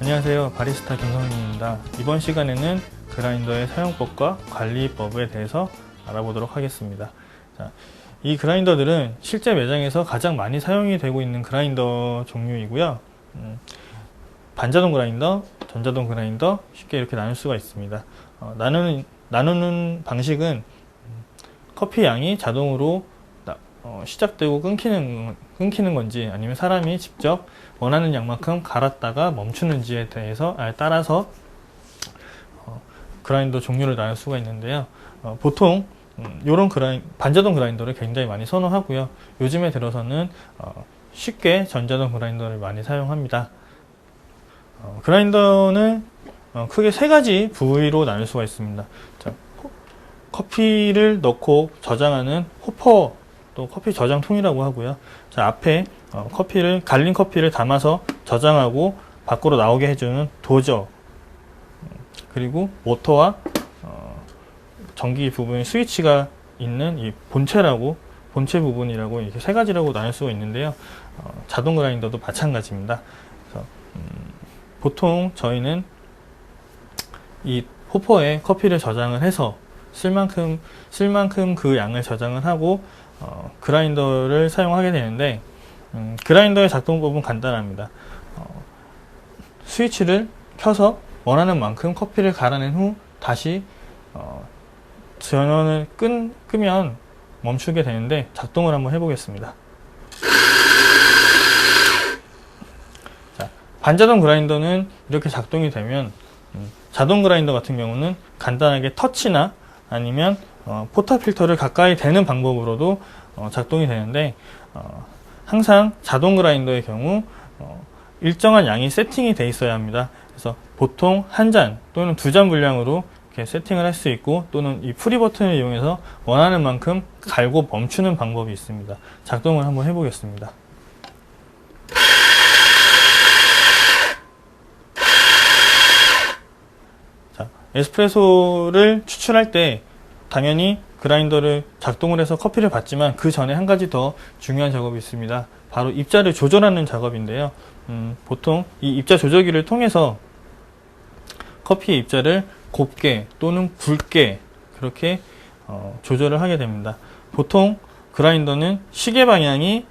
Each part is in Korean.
안녕하세요, 바리스타 김성민입니다. 이번 시간에는 그라인더의 사용법과 관리법에 대해서 알아보도록 하겠습니다. 자, 이 그라인더들은 실제 매장에서 가장 많이 사용이 되고 있는 그라인더 종류이고요. 반자동 그라인더, 전자동 그라인더 쉽게 이렇게 나눌 수가 있습니다. 나누는 방식은 커피 양이 자동으로 시작되고 끊기는 건지, 아니면 사람이 직접 원하는 양만큼 갈았다가 멈추는지에 따라서 그라인더 종류를 나눌 수가 있는데요. 보통 이런 반자동 그라인더를 굉장히 많이 선호하고요. 요즘에 들어서는 쉽게 전자동 그라인더를 많이 사용합니다. 그라인더는 크게 세 가지 부위로 나눌 수가 있습니다. 자, 커피를 넣고 저장하는 호퍼, 또 커피 저장통이라고 하고요. 자, 앞에 갈린 커피를 담아서 저장하고 밖으로 나오게 해주는 도저, 그리고 모터와 전기 부분 스위치가 있는 이 본체 부분이라고 이렇게 세 가지라고 나눌 수가 있는데요. 자동 그라인더도 마찬가지입니다. 그래서 보통 저희는 이 호퍼에 커피를 저장을 해서 쓸 만큼 그 양을 저장을 하고 그라인더를 사용하게 되는데, 그라인더의 작동법은 간단합니다. 스위치를 켜서 원하는 만큼 커피를 갈아낸 후 다시 전원을 끄면 멈추게 되는데, 작동을 한번 해보겠습니다. 자, 반자동 그라인더는 이렇게 작동이 되면, 자동 그라인더 같은 경우는 간단하게 터치나 아니면 포타 필터를 가까이 대는 방법으로도 작동이 되는데, 항상 자동 그라인더의 경우 일정한 양이 세팅이 되어 있어야 합니다. 그래서 보통 한 잔 또는 두 잔 분량으로 이렇게 세팅을 할 수 있고, 또는 이 프리 버튼을 이용해서 원하는 만큼 갈고 멈추는 방법이 있습니다. 작동을 한번 해보겠습니다. 자, 에스프레소를 추출할 때 당연히 그라인더를 작동을 해서 커피를 받지만, 그 전에 한 가지 더 중요한 작업이 있습니다. 바로 입자를 조절하는 작업인데요. 보통 이 입자 조절기를 통해서 커피의 입자를 곱게 또는 굵게 그렇게 조절을 하게 됩니다. 보통 그라인더는 시계 방향이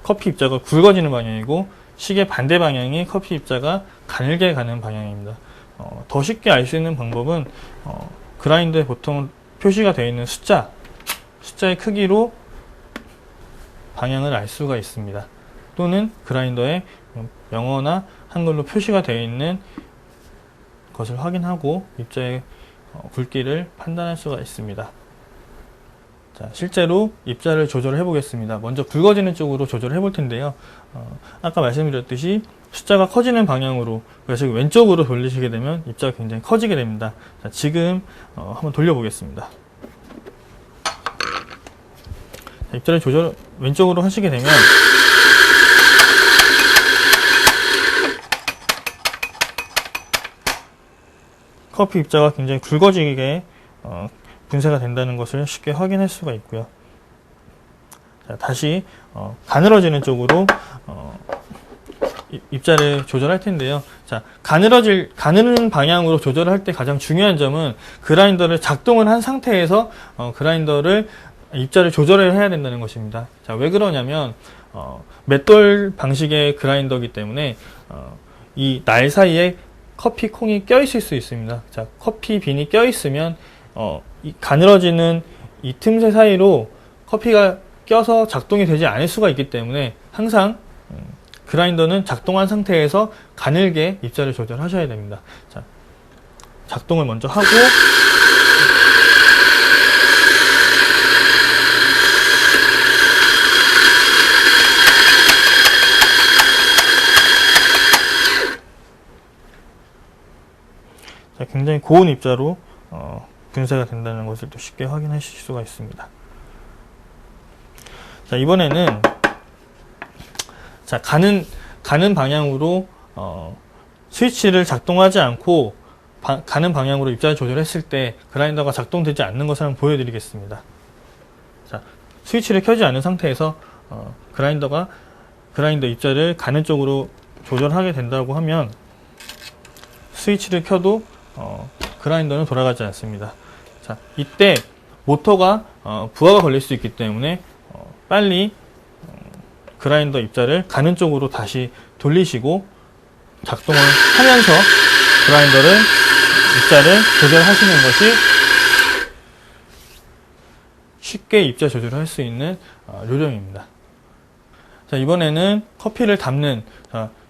커피 입자가 굵어지는 방향이고, 시계 반대 방향이 커피 입자가 가늘게 가는 방향입니다. 더 쉽게 알 수 있는 방법은 그라인더에 보통 표시가 되어 있는 숫자의 크기로 방향을 알 수가 있습니다. 또는 그라인더에 영어나 한글로 표시가 되어 있는 것을 확인하고 입자의 굵기를 판단할 수가 있습니다. 자, 실제로 입자를 조절해 보겠습니다. 먼저 굵어지는 쪽으로 조절해 볼 텐데요. 아까 말씀드렸듯이 숫자가 커지는 방향으로, 그래서 왼쪽으로 돌리시게 되면 입자가 굉장히 커지게 됩니다. 자, 지금 한번 돌려 보겠습니다. 입자를 조절 왼쪽으로 하시게 되면 커피 입자가 굉장히 굵어지게 분쇄가 된다는 것을 쉽게 확인할 수가 있고요. 자, 다시 가늘어지는 쪽으로 입자를 조절할 텐데요. 자, 가느는 방향으로 조절을 할 때 가장 중요한 점은 그라인더를 작동을 한 상태에서 그라인더를 입자를 조절을 해야 된다는 것입니다. 자, 왜 그러냐면 맷돌 방식의 그라인더이기 때문에 이 날 사이에 커피 콩이 껴 있을 수 있습니다. 자, 커피 빈이 껴 있으면 이 가늘어지는 이 틈새 사이로 커피가 껴서 작동이 되지 않을 수가 있기 때문에, 항상 그라인더는 작동한 상태에서 가늘게 입자를 조절하셔야 됩니다. 자, 작동을 먼저 하고, 자, 굉장히 고운 입자로 분쇄가 된다는 것을 또 쉽게 확인하실 수가 있습니다. 자, 이번에는 자, 가는 방향으로 스위치를 작동하지 않고 가는 방향으로 입자를 조절했을 때 그라인더가 작동되지 않는 것을 한번 보여드리겠습니다. 자, 스위치를 켜지 않은 상태에서 그라인더 입자를 가는 쪽으로 조절하게 된다고 하면 스위치를 켜도 그라인더는 돌아가지 않습니다. 자, 이때 모터가 부하가 걸릴 수 있기 때문에 빨리 그라인더 입자를 가는 쪽으로 다시 돌리시고 작동을 하면서 그라인더를 입자를 조절하시는 것이 쉽게 입자 조절을 할 수 있는 요령입니다. 자, 이번에는 커피를 담는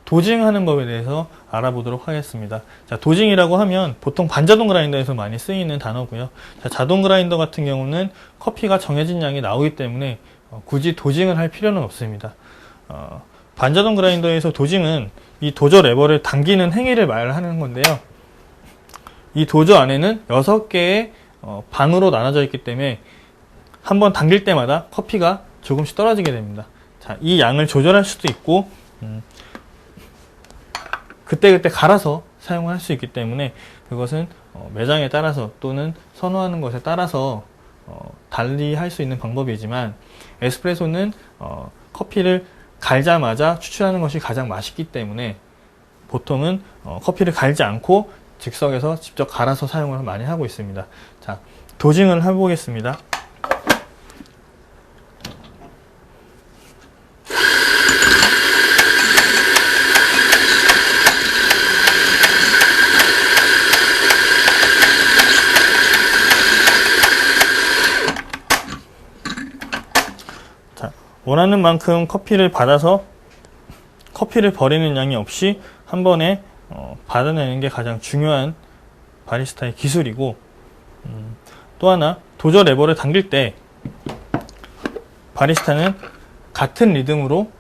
도징하는 법에 대해서 알아보도록 하겠습니다. 자, 도징이라고 하면 보통 반자동 그라인더에서 많이 쓰이는 단어고요. 자, 자동 그라인더 같은 경우는 커피가 정해진 양이 나오기 때문에 굳이 도징을 할 필요는 없습니다. 반자동 그라인더에서 도징은 이 도저 레버를 당기는 행위를 말하는 건데요. 이 도저 안에는 6개의 방으로 나눠져 있기 때문에 한번 당길 때마다 커피가 조금씩 떨어지게 됩니다. 자, 이 양을 조절할 수도 있고 그때그때 갈아서 사용할 수 있기 때문에 그것은 매장에 따라서 또는 선호하는 것에 따라서 달리 할 수 있는 방법이지만 에스프레소는 커피를 갈자마자 추출하는 것이 가장 맛있기 때문에 보통은 커피를 갈지 않고 즉석에서 직접 갈아서 사용을 많이 하고 있습니다. 자, 도징을 해보겠습니다. 원하는 만큼 커피를 받아서 커피를 버리는 양이 없이 한 번에 받아내는 게 가장 중요한 바리스타의 기술이고, 또 하나 도저 레버를 당길 때 바리스타는 같은 리듬으로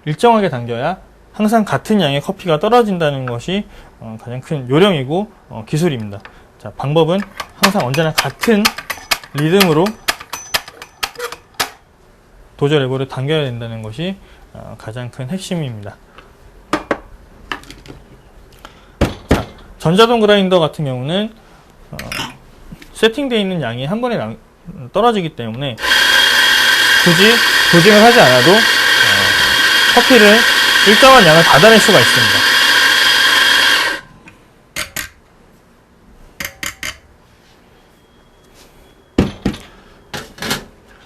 일정하게 당겨야 항상 같은 양의 커피가 떨어진다는 것이 가장 큰 요령이고 기술입니다. 자, 방법은 항상 언제나 같은 리듬으로 도저 레버를 당겨야 된다는 것이 가장 큰 핵심입니다. 자, 전자동 그라인더 같은 경우는 세팅되어 있는 양이 한 번에 떨어지기 때문에 굳이 도징을 하지 않아도 커피를 일정한 양을 받아낼 수가 있습니다.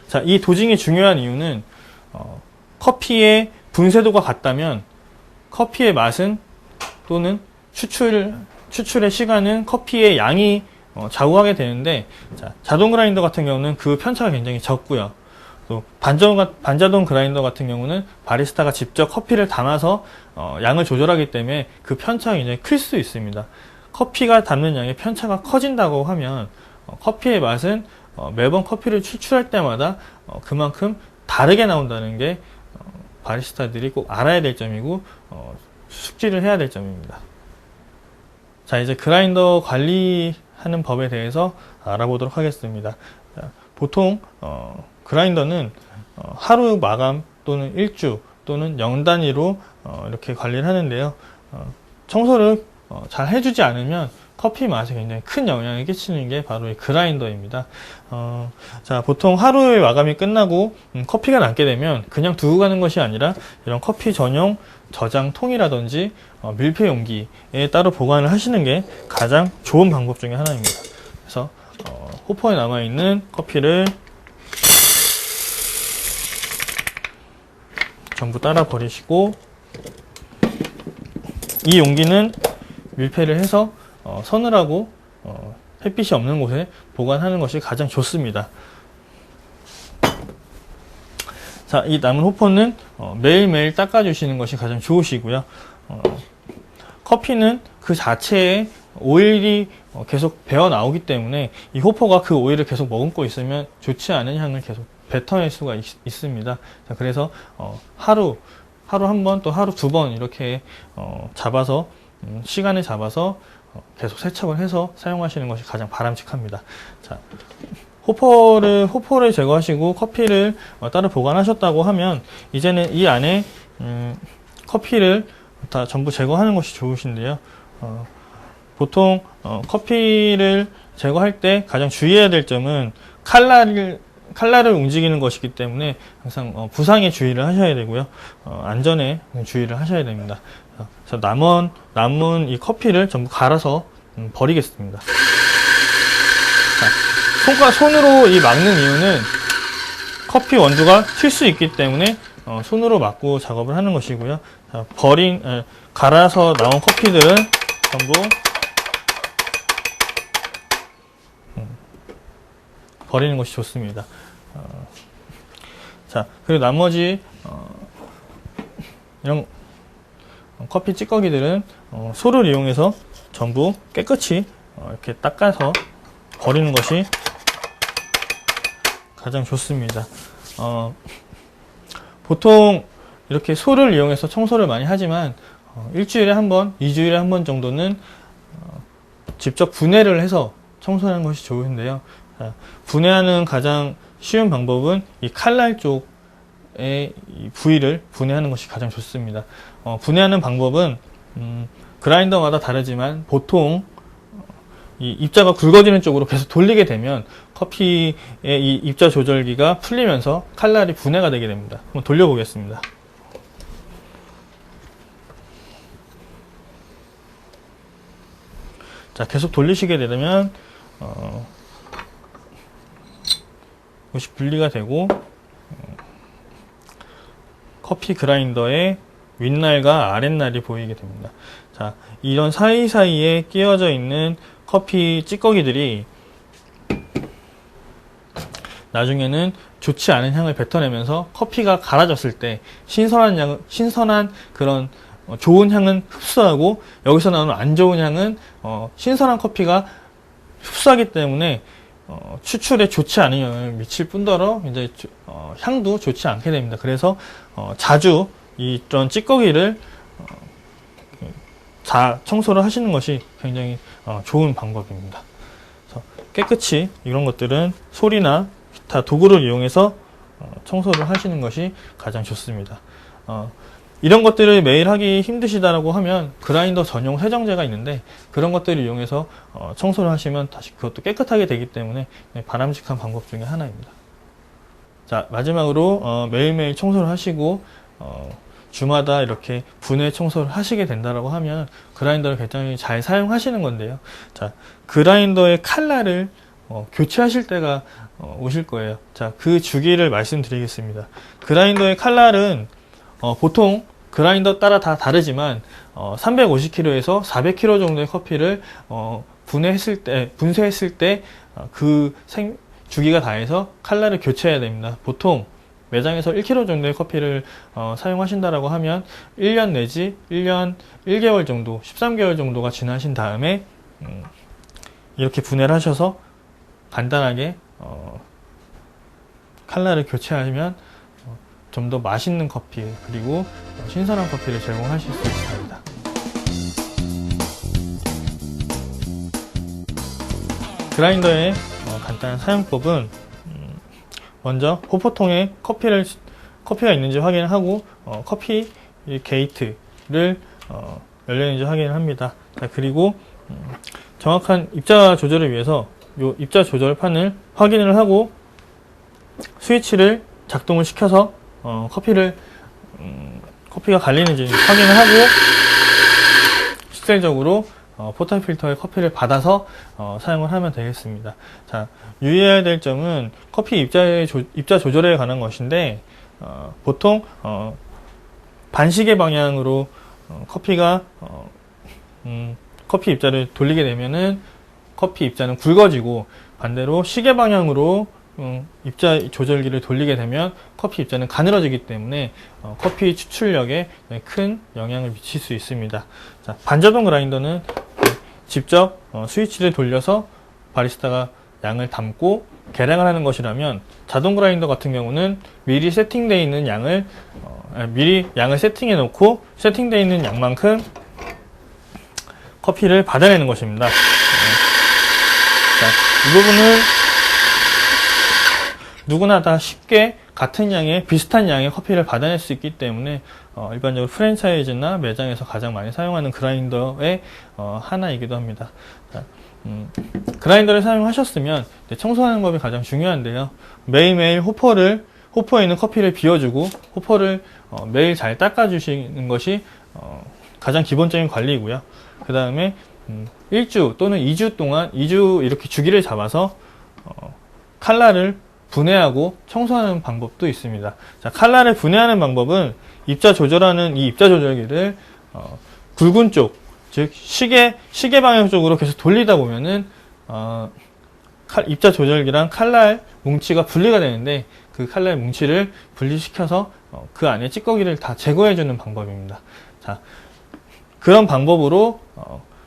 자, 이 도징이 중요한 이유는 커피의 분쇄도가 같다면 커피의 맛은 또는 추출의 시간은 커피의 양이 좌우하게 되는데, 자, 자동 그라인더 같은 경우는 그 편차가 굉장히 적고요. 또 반자동 그라인더 같은 경우는 바리스타가 직접 커피를 담아서 양을 조절하기 때문에 그 편차가 굉장히 클 수 있습니다. 커피가 담는 양의 편차가 커진다고 하면 커피의 맛은 매번 커피를 추출할 때마다 그만큼 다르게 나온다는 게 바리스타들이 꼭 알아야 될 점이고 숙지를 해야 될 점입니다. 자, 이제 그라인더 관리하는 법에 대해서 알아보도록 하겠습니다. 자, 보통 그라인더는 하루 마감 또는 일주 또는 0단위로 이렇게 관리를 하는데요. 청소를 잘 해주지 않으면 커피 맛에 굉장히 큰 영향을 끼치는 게 바로 이 그라인더입니다. 자, 보통 하루의 마감이 끝나고 커피가 남게 되면 그냥 두고 가는 것이 아니라 이런 커피 전용 저장통이라든지 밀폐 용기에 따로 보관을 하시는 게 가장 좋은 방법 중에 하나입니다. 그래서 호퍼에 남아있는 커피를 전부 따라 버리시고, 이 용기는 밀폐를 해서 서늘하고 햇빛이 없는 곳에 보관하는 것이 가장 좋습니다. 자, 이 남은 호퍼는 매일매일 닦아주시는 것이 가장 좋으시고요. 커피는 그 자체에 오일이 계속 배어 나오기 때문에 이 호퍼가 그 오일을 계속 머금고 있으면 좋지 않은 향을 계속 뱉어낼 수가 있습니다. 자, 그래서 하루 한 번 또 하루 2번 이렇게 잡아서 시간을 잡아서 계속 세척을 해서 사용하시는 것이 가장 바람직합니다. 자, 호퍼를 제거하시고 커피를 따로 보관하셨다고 하면 이제는 이 안에 커피를 다 전부 제거하는 것이 좋으신데요. 커피를 제거할 때 가장 주의해야 될 점은 칼날을 칼날을 움직이는 것이기 때문에 항상 부상에 주의를 하셔야 되고요. 안전에 주의를 하셔야 됩니다. 그래서 남은 이 커피를 전부 갈아서 버리겠습니다. 자, 손으로 이 막는 이유는 커피 원두가 튈 수 있기 때문에 손으로 막고 작업을 하는 것이고요. 자, 갈아서 나온 커피들은 전부 버리는 것이 좋습니다. 자, 그리고 나머지 이런 커피 찌꺼기들은 소를 이용해서 전부 깨끗이 이렇게 닦아서 버리는 것이 가장 좋습니다. 보통 이렇게 소를 이용해서 청소를 많이 하지만 일주일에 한 번, 2주일에 한 번 정도는 직접 분해를 해서 청소하는 것이 좋은데요. 분해하는 가장 쉬운 방법은 이 칼날 쪽의 이 부위를 분해하는 것이 가장 좋습니다. 분해하는 방법은 그라인더마다 다르지만 보통 이 입자가 굵어지는 쪽으로 계속 돌리게 되면 커피의 이 입자 조절기가 풀리면서 칼날이 분해가 되게 됩니다. 한번 돌려보겠습니다. 자, 계속 돌리시게 되면 이것이 분리가 되고 커피 그라인더의 윗날과 아랫날이 보이게 됩니다. 자, 이런 사이사이에 끼어져 있는 커피 찌꺼기들이 나중에는 좋지 않은 향을 뱉어내면서 커피가 갈아졌을 때 신선한 그런 좋은 향은 흡수하고 여기서 나오는 안 좋은 향은 신선한 커피가 흡수하기 때문에 추출에 좋지 않은 영향을 미칠 뿐더러 이제 향도 좋지 않게 됩니다. 그래서 자주 이런 찌꺼기를 청소를 하시는 것이 굉장히 좋은 방법입니다. 그래서 깨끗이 이런 것들은 솔이나 기타 도구를 이용해서 청소를 하시는 것이 가장 좋습니다. 이런 것들을 매일 하기 힘드시다라고 하면 그라인더 전용 세정제가 있는데 그런 것들을 이용해서 청소를 하시면 다시 그것도 깨끗하게 되기 때문에 바람직한 방법 중에 하나입니다. 자, 마지막으로 매일매일 청소를 하시고 주마다 이렇게 분해 청소를 하시게 된다라고 하면 그라인더를 굉장히 잘 사용하시는 건데요. 자, 그라인더의 칼날을 교체하실 때가 오실 거예요. 자, 그 주기를 말씀드리겠습니다. 그라인더의 칼날은 보통 그라인더 따라 다 다르지만 350kg에서 400kg 정도의 커피를 분쇄했을 때 그 주기가 다해서 칼날을 교체해야 됩니다. 보통 매장에서 1kg 정도의 커피를 사용하신다라고 하면 1년 내지 1년 1개월 정도, 13개월 정도가 지나신 다음에 이렇게 분해를 하셔서 간단하게 칼날을 교체하시면 좀 더 맛있는 커피 그리고 신선한 커피를 제공하실 수 있습니다. 그라인더의 간단한 사용법은 먼저 호포통에 커피가 있는지 확인을 하고 커피 게이트를 열려있는지 확인을 합니다. 자, 그리고 정확한 입자 조절을 위해서 이 입자 조절판을 확인을 하고 스위치를 작동을 시켜서 커피가 갈리는지 확인을 하고 실질적으로 포터 필터에 커피를 받아서 사용을 하면 되겠습니다. 자, 유의해야 될 점은 커피 입자 조절에 관한 것인데 보통 반시계 방향으로 커피 입자를 돌리게 되면은 커피 입자는 굵어지고 반대로 시계 방향으로 입자 조절기를 돌리게 되면 커피 입자는 가늘어지기 때문에 커피 추출력에 큰 영향을 미칠 수 있습니다. 자, 반자동 그라인더는 직접 스위치를 돌려서 바리스타가 양을 담고 계량을 하는 것이라면 자동 그라인더 같은 경우는 미리 세팅되어 있는 양을 세팅해 놓고 세팅되어 있는 양만큼 커피를 받아내는 것입니다. 자, 이 부분은 누구나 다 쉽게 같은 양의 비슷한 양의 커피를 받아낼 수 있기 때문에 일반적으로 프랜차이즈나 매장에서 가장 많이 사용하는 그라인더의 하나이기도 합니다. 자, 그라인더를 사용하셨으면 청소하는 법이 가장 중요한데요. 매일매일 호퍼에 있는 커피를 비워주고 호퍼를 매일 잘 닦아주시는 것이 가장 기본적인 관리이고요. 그 다음에 1주 또는 2주 동안 2주 이렇게 주기를 잡아서 칼라를 분해하고 청소하는 방법도 있습니다. 자, 칼라를 분해하는 방법은 입자 조절하는 이 입자 조절기를 굵은 쪽, 즉 시계 방향 쪽으로 계속 돌리다 보면은 입자 조절기랑 칼날 뭉치가 분리가 되는데 그 칼날 뭉치를 분리시켜서 그 안에 찌꺼기를 다 제거해주는 방법입니다. 자, 그런 방법으로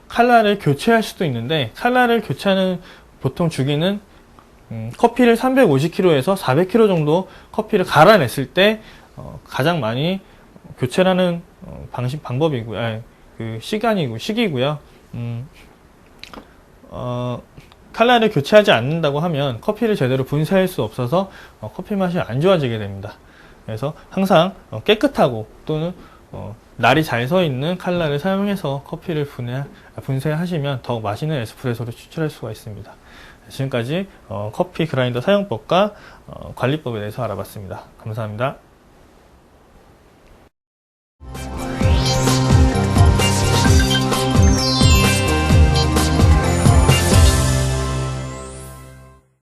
칼날을 교체할 수도 있는데 칼날을 교체하는 보통 주기는 커피를 350kg에서 400kg 정도 커피를 갈아냈을 때 가장 많이 교체하는 방법이고요. 그 시기고요. 칼날을 교체하지 않는다고 하면 커피를 제대로 분쇄할 수 없어서 커피 맛이 안 좋아지게 됩니다. 그래서 항상 깨끗하고 또는 날이 잘 서 있는 칼날을 사용해서 커피를 분쇄하시면 더욱 맛있는 에스프레소를 추출할 수가 있습니다. 지금까지 커피 그라인더 사용법과 관리법에 대해서 알아봤습니다. 감사합니다.